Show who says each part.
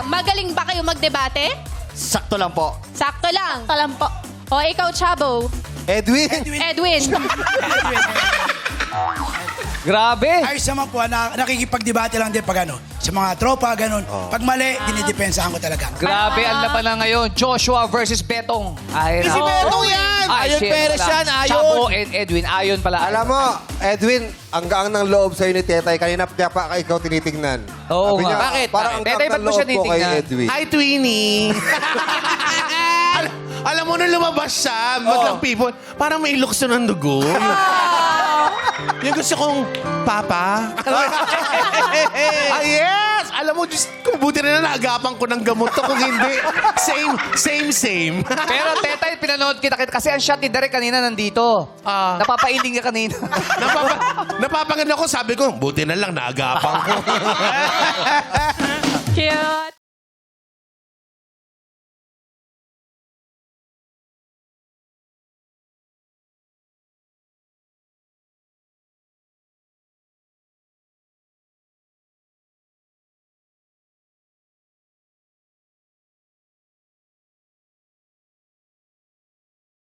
Speaker 1: magaling ba kayo magdebate?
Speaker 2: Sakto lang po.
Speaker 1: Sakto lang.
Speaker 3: Talam po.
Speaker 1: O ikaw, Chabo.
Speaker 4: Edwin.
Speaker 1: Edwin.
Speaker 5: Grabe.
Speaker 6: Ayos naman po, nakikipagdebate lang din pag ano, sa mga tropa, ganun. Pag mali, dinidepensahan ko talaga.
Speaker 5: Grabe ang laban na ngayon. Joshua versus Betong. Ayun
Speaker 4: Si Betong yan! Ayon Perez yan, ayon.
Speaker 5: Chabo and Edwin. Ayon pala.
Speaker 4: Alam mo, Edwin, ang gaang ng loob sa'yo ni Tetay. Kanina kaya pa ikaw tinitignan.
Speaker 5: Oo
Speaker 4: Sabi
Speaker 5: nga.
Speaker 4: niya,
Speaker 5: Bakit?
Speaker 4: Parang ang
Speaker 5: Tetay,
Speaker 4: gaang
Speaker 5: ba't
Speaker 4: ng
Speaker 5: mo siya
Speaker 4: loob ko kay
Speaker 5: tinitignan?
Speaker 4: Edwin.
Speaker 7: Hi, Twinnie! Alam mo, nung lumabas siya, maglang people, parang may ilukso ng dugo. Yung gusto kong, Papa? Yes! Alam mo, Diyos, kung buti na naagapan ko ng gamot to. Kung hindi, same.
Speaker 5: Pero Tetay, pinanood kita kasi ang shot ni Derek kanina nandito. Napapailing ka kanina.
Speaker 7: Napapangano ko, sabi ko, buti na lang naagapan ko.
Speaker 1: Cute.